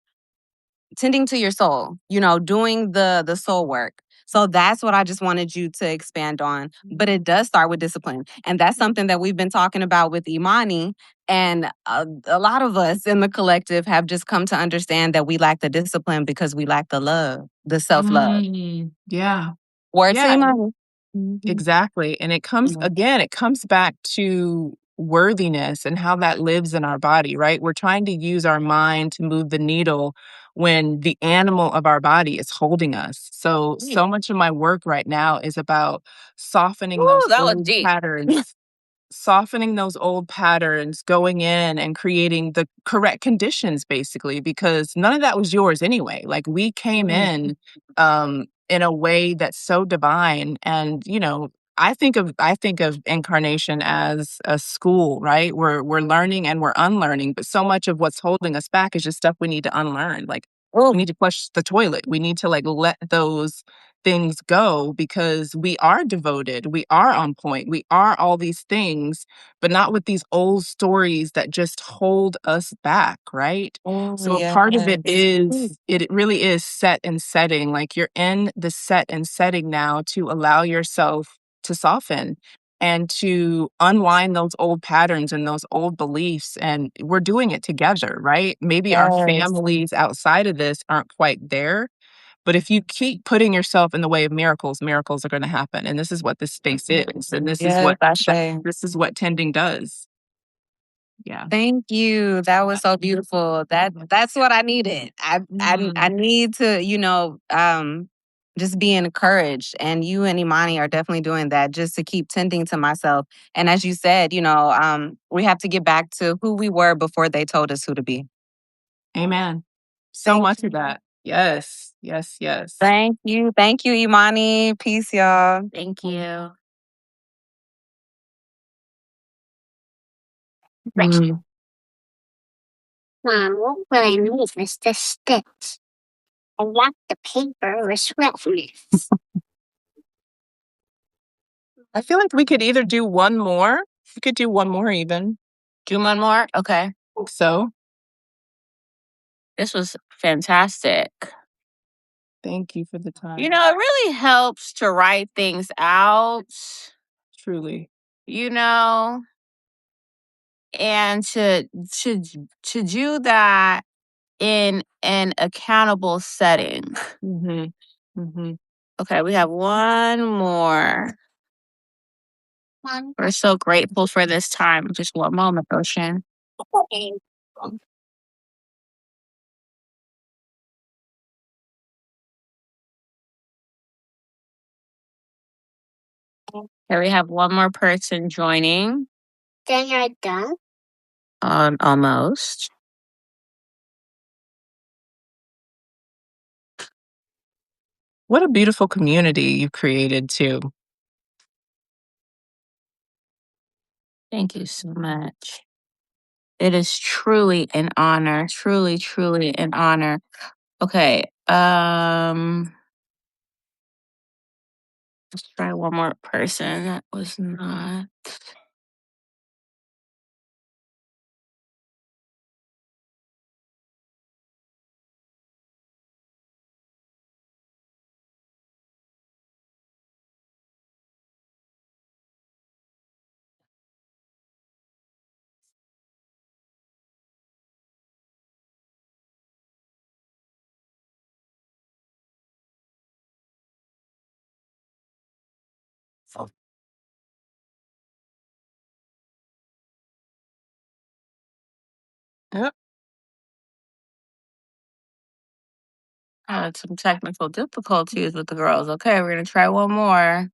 tending to your soul, doing the soul work. So that's what I just wanted you to expand on. But it does start with discipline. And that's something that we've been talking about with Imani. And a lot of us in the collective have just come to understand that we lack the discipline because we lack the love, the self-love. Yeah. Word to Yeah. Imani. Exactly. And it comes Mhm. again, it comes back to worthiness and how that lives in our body, right? We're trying to use our mind to move the needle when the animal of our body is holding us. So much of my work right now is about softening those Ooh, that was old deep. patterns. Softening those old patterns, going in and creating the correct conditions basically, because none of that was yours anyway. Like we came in a way that's so divine. And, you know, I think of incarnation as a school, right? We're learning and we're unlearning, but so much of what's holding us back is just stuff we need to unlearn. Like Ooh, we need to flush the toilet. We need to like let those things go because we are devoted, we are on point, we are all these things, but not with these old stories that just hold us back, right? So a part of it is, it really is set and setting. Like you're in the set and setting now to allow yourself to soften and to unwind those old patterns and those old beliefs. And we're doing it together, right? Maybe our yes. families outside of this aren't quite there, but if you keep putting yourself in the way of miracles, miracles are going to happen. And this is what this space is. And Yes, Ashe. this is what tending does. Yeah. Thank you. That was so beautiful. That's what I needed. I need to, just be encouraged. And you and Imani are definitely doing that just to keep tending to myself. And as you said, we have to get back to who we were before they told us who to be. Amen. So Thank much of that. Yes. Yes. Yes. Thank you. Thank you, Imani. Peace, y'all. Thank you. Mm. Mom, what will I need is the stitch. I want the paper with wetness. I feel like we could either do one more. We could do one more even. Do one more? Okay. So This was fantastic. thank you for the time. It really helps to write things out, Truly. And to do that in an accountable setting. Mm-hmm. Mm-hmm. Okay, we have one more. Mom, We're so grateful for this time. Just one moment, Ocean. okay. Here we have one more person joining. Then you're done? Almost. What a beautiful community you've created too. Thank you so much. It is truly an honor. Truly, truly an honor. Okay. Let's try one more person. That was not. Yep. I had some technical difficulties with the girls. Okay, we're gonna try one more.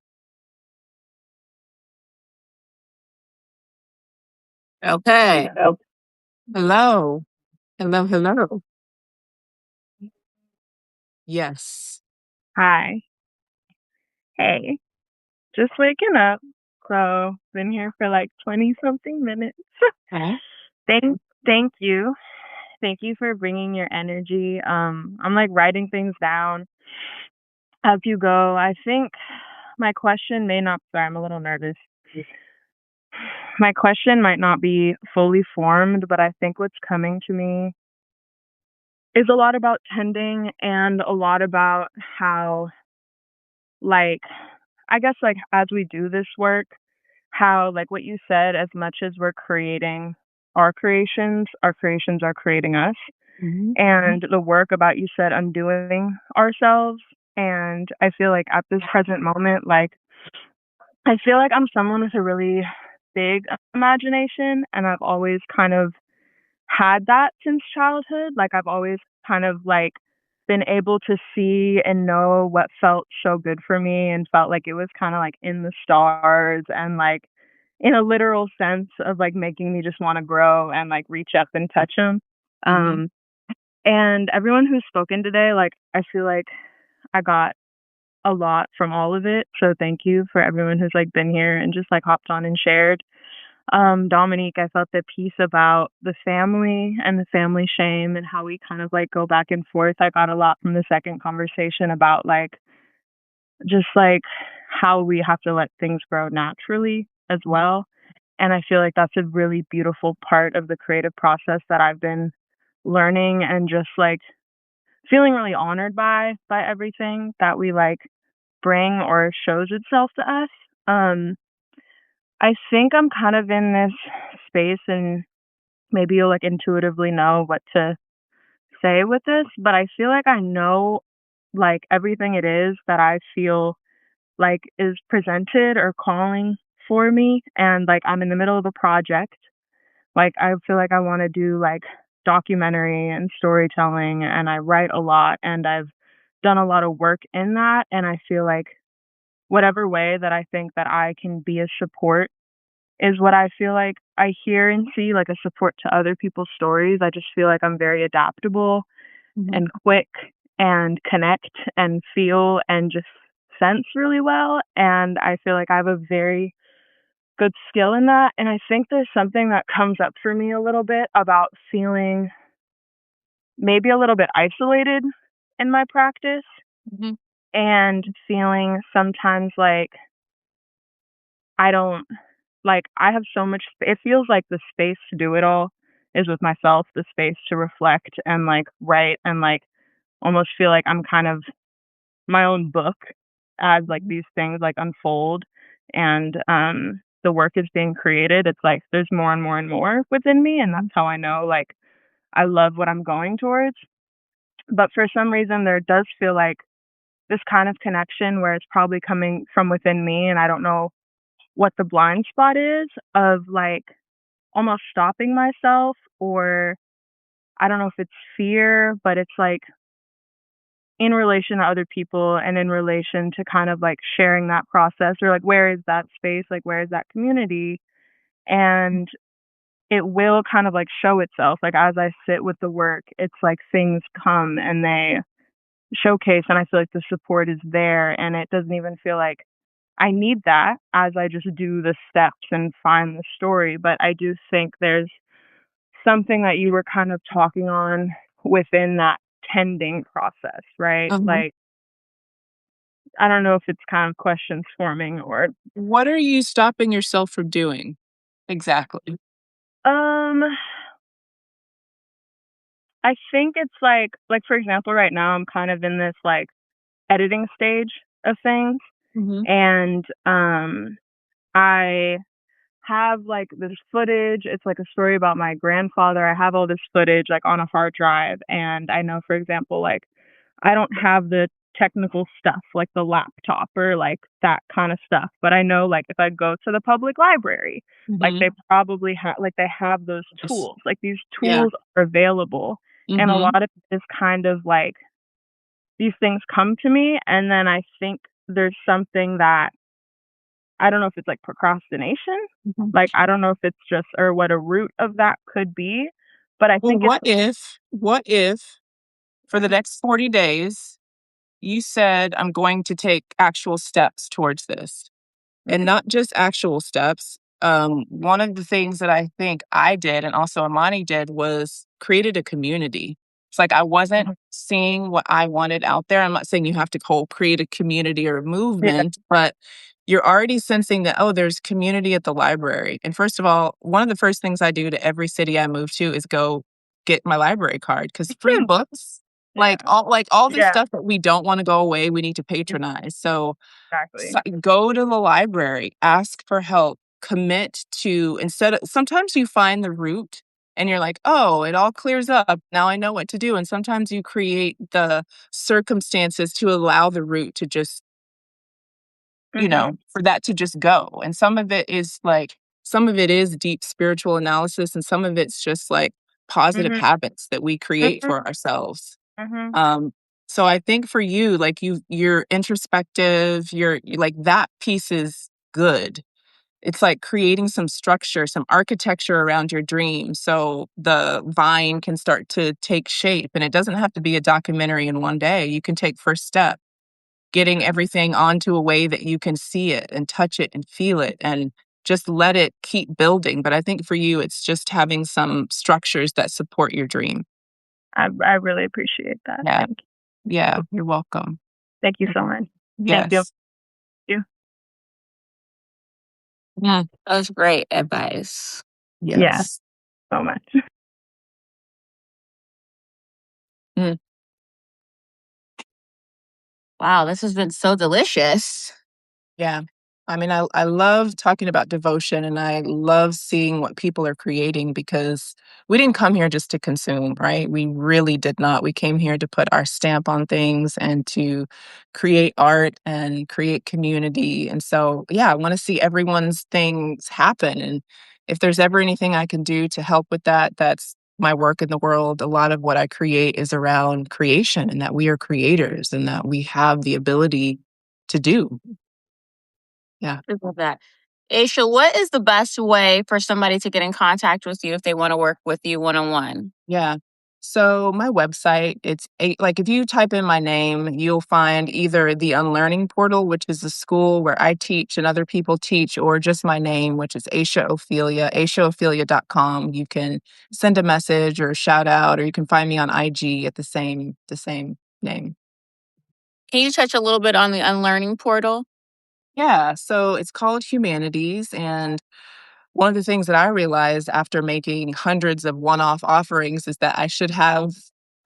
Okay. Hello. Hello. Hello. Yes. Hi. Hey. Just waking up. So been here for like 20 something minutes. Okay. Thank you. Thank you for bringing your energy. I'm like writing things down as you go. I think my question may not, sorry, I'm a little nervous. My question might not be fully formed, but I think what's coming to me is a lot about tending and a lot about how like, I guess, like, as we do this work, how, like, what you said, as much as we're creating our creations are creating us. Mhm. And the work about, you said, undoing ourselves. And I feel like at this present moment, like, I feel like I'm someone with a really big imagination, and I've always kind of had that since childhood. Like, I've always kind of like been able to see and know what felt so good for me and felt like it was kind of like in the stars and like in a literal sense of like making me just want to grow and like reach up and touch them. Mhm. Um, and everyone who's spoken today, like, I feel like I got a lot from all of it. So thank you for everyone who's like been here and just like hopped on and shared. Dominique, I felt the piece about the family and the family shame and how we kind of like go back and forth. I got a lot from the second conversation about like just like how we have to let things grow naturally as well. And I feel like that's a really beautiful part of the creative process that I've been learning and just like feeling really honored by everything that we like bring or shows itself to us. Um I think I'm kind of in this space, and maybe you'll like intuitively know what to say with this, but I feel like I know like everything it is that I feel like is presented or calling for me, and like I'm in the middle of a project. Like, I feel like I want to do like documentary and storytelling, and I write a lot, and I've done a lot of work in that, and I feel like whatever way that I think that I can be a support is what I feel like I hear and see, like a support to other people's stories. I just feel like I'm very adaptable Mhm. and quick and connect and feel and just sense really well. And I feel like I have a very good skill in that. And I think there's something that comes up for me a little bit about feeling maybe a little bit isolated in my practice Mhm. and feeling sometimes like I don't like I have so much it feels like the space to do it all is with myself, the space to reflect and like write and like almost feel like I'm kind of my own book as like these things like unfold and the work is being created. It's like there's more and more and more within me, and that's how I know like I love what I'm going towards. But for some reason there does feel like this kind of connection where it's probably coming from within me, and I don't know what the blind spot is of like almost stopping myself, or I don't know if it's fear, but it's like in relation to other people and in relation to kind of like sharing that process, or like where is that space, like where is that community. And it will kind of like show itself, like as I sit with the work, it's like things come and they showcase, and I feel like the support is there, and it doesn't even feel like I need that as I just do the steps and find the story. But I do think there's something that you were kind of talking on within that tending process, right? Uh-huh. Like, I don't know if it's kind of questions forming or What are you stopping yourself from doing exactly? um I think it's like for example right now I'm kind of in this like editing stage of things, Mhm. and I have like this footage. It's like a story about my grandfather. I have all this footage like on a hard drive, and I know for example like I don't have the technical stuff like the laptop or like that kind of stuff, but I know like if I go to the public library, like they Mhm. probably have like they have those Yes. tools. Like these Yeah. tools are available, and a Mhm. lot of it is kind of like these things come to me, and then I think there's something that I don't know if it's like procrastination. Mhm. Like I don't know if it's just or what a root of that could be, but I Well, think it's what if for the next 40 days you said, "I'm going to take actual steps towards this." And not just actual steps. One of the things that I think I did and also Amani did was created a community. It's like I wasn't mhm, seeing what I wanted out there. I'm not saying you have to create a community or a yeah, movement, but you're already sensing that, oh, there's community at the library. And first of all, one of the first things I do to every city I move to is go get my library card because free books Like all this Yeah. stuff that we don't want to go away, we need to patronize. So Exactly. go to the library, ask for help, commit to sometimes you find the root and you're like, oh, it all clears up. Now I know what to do. And sometimes you create the circumstances to allow the root to just, for that to just go. And some of it is deep spiritual analysis, and some of it's just like positive habits that we create for ourselves. So I think for you, like you're introspective, you're like that piece is good. It's like creating some structure, some architecture around your dream so the vine can start to take shape. And it doesn't have to be a documentary in one day. You can take first step, getting everything onto a way that you can see it and touch it and feel it and just let it keep building. But I think for you, it's just having some structures that support your dream. I really appreciate that. Yeah. Thank you. Yeah, you're welcome. Thank you so much. Yes. Thank you. Yeah. That was great advice. Yes. So much. Mm. Wow, this has been so delicious. Yeah. I mean, I love talking about devotion, and I love seeing what people are creating, because we didn't come here just to consume, right? We really did not. We came here to put our stamp on things and to create art and create community. And so, yeah, I want to see everyone's things happen. And if there's ever anything I can do to help with that, that's my work in the world. A lot of what I create is around creation, and that we are creators and that we have the ability to do. Yeah. I love that. Aisha, what is the best way for somebody to get in contact with you if they want to work with you one-on-one? Yeah. So my website, like if you type in my name, you'll find either the Unlearning Portal, which is a school where I teach and other people teach, or just my name, which is Ayesha Ophelia, AyeshaOphelia.com. You can send a message or a shout out, or you can find me on IG at the same name. Can you touch a little bit on the Unlearning Portal? Yeah. So it's called Humanities. And one of the things that I realized after making hundreds of one-off offerings is that I should have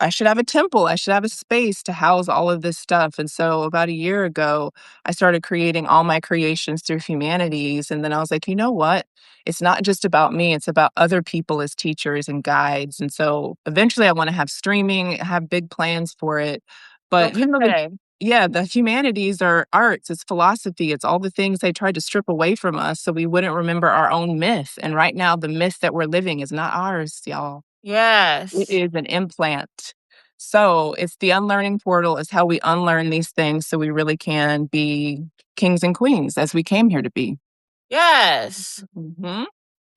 a temple. I should have a space to house all of this stuff. And so about a year ago, I started creating all my creations through Humanities. And then I was like, you know what? It's not just about me, it's about other people as teachers and guides. And so eventually I want to have streaming, have big plans for it. But Okay. the humanities are arts, it's philosophy, it's all the things they tried to strip away from us so we wouldn't remember our own myth. And right now, the myth that we're living is not ours, y'all. Yes. It is an implant. So it's the Unlearning Portal, is how we unlearn these things so we really can be kings and queens as we came here to be. Yes. Mm-hmm.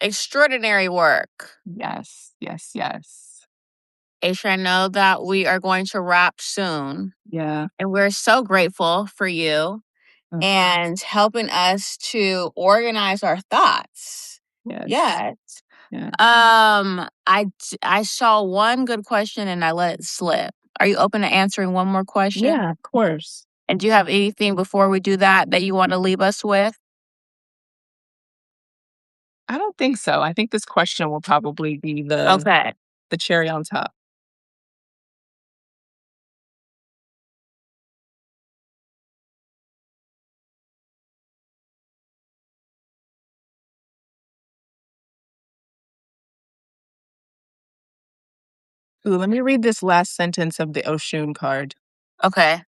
Extraordinary work. Yes. Aisha, I know that we are going to wrap soon. Yeah. And we're so grateful for you and helping us to organize our thoughts. Yes. Yeah. I saw one good question and I let it slip. Are you open to answering one more question? Yeah, of course. And do you have anything before we do that you want to leave us with? I don't think so. I think this question will probably be the cherry on top. Ooh, let me read this last sentence of the Oshun card. Okay.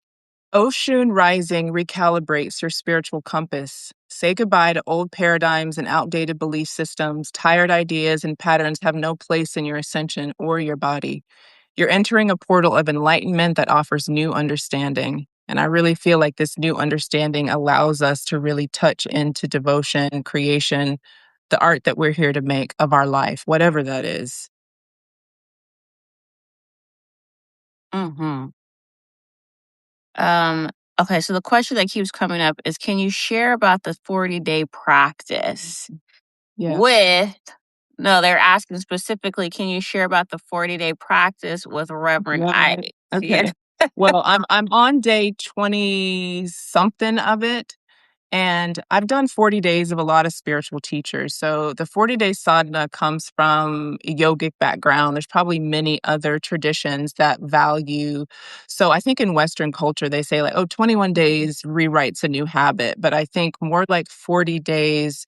Oshun rising recalibrates your spiritual compass. Say goodbye to old paradigms and outdated belief systems. Tired ideas and patterns have no place in your ascension or your body. You're entering a portal of enlightenment that offers new understanding. And I really feel like this new understanding allows us to really touch into devotion, creation, the art that we're here to make of our life, whatever that is. Mm-hmm. Okay, so the question that keeps coming up is, can you share about the 40-day practice they're asking specifically, can you share about the 40-day practice with Reverend Ike? Okay. Well, I'm on day 20 something of it. And I've done 40 days of a lot of spiritual teachers. So the 40-day sadhana comes from a yogic background. There's probably many other traditions that value. So I think in Western culture, they say like, oh, 21 days rewrites a new habit. But I think more like 40 days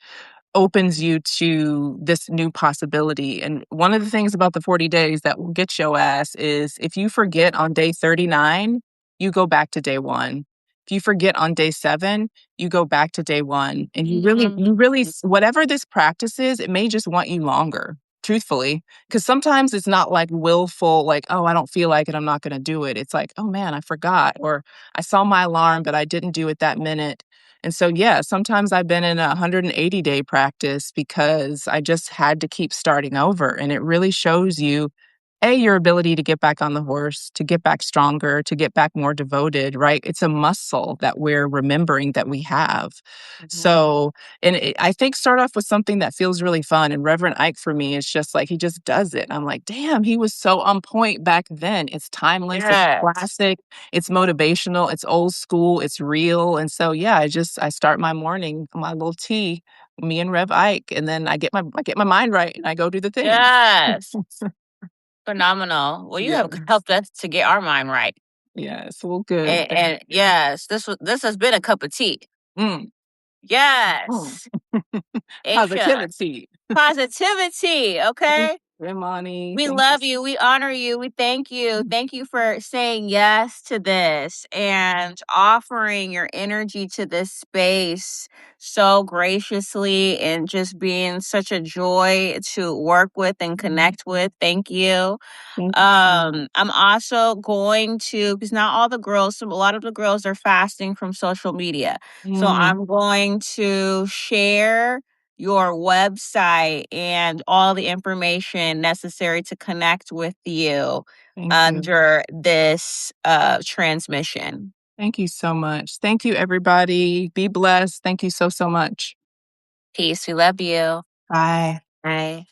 opens you to this new possibility. And one of the things about the 40 days that will get your ass is if you forget on day 39, you go back to day one. If you forget on day 7, you go back to day one. And whatever this practice is, it may just want you longer, truthfully. Because sometimes it's not like willful, like, oh, I don't feel like it, I'm not going to do it. It's like, oh man, I forgot. Or I saw my alarm, but I didn't do it that minute. And so, yeah, sometimes I've been in a 180-day practice because I just had to keep starting over. And it really shows you, your ability to get back on the horse, to get back stronger, to get back more devoted, right? It's a muscle that we're remembering that we have. So, I think start off with something that feels really fun. And Reverend Ike for me is just like, he just does it. I'm like, damn, he was so on point back then. It's timeless, it's classic, it's motivational, it's old school, it's real. And so, yeah, I start my morning, my little tea, me and Rev Ike, and then I get my mind right and I go do the thing. Yes. Phenomenal. Well, you have Yes. helped us to get our mind right. Yes, well, good. And yes, this has been a cup of tea. Mm. Yes. Ayesha. Positivity. Positivity, okay? Imani, We thank love you. We honor you. We thank you. Thank you for saying yes to this and offering your energy to this space so graciously and just being such a joy to work with and connect with. Thank you. Thank I'm also going to, because not all the girls, a lot of the girls are fasting from social media. So I'm going to share your website and all the information necessary to connect with you Thank you. under this transmission. Thank you so much. Thank you, everybody. Be blessed. Thank you so, so much. Peace. We love you. Bye. Bye.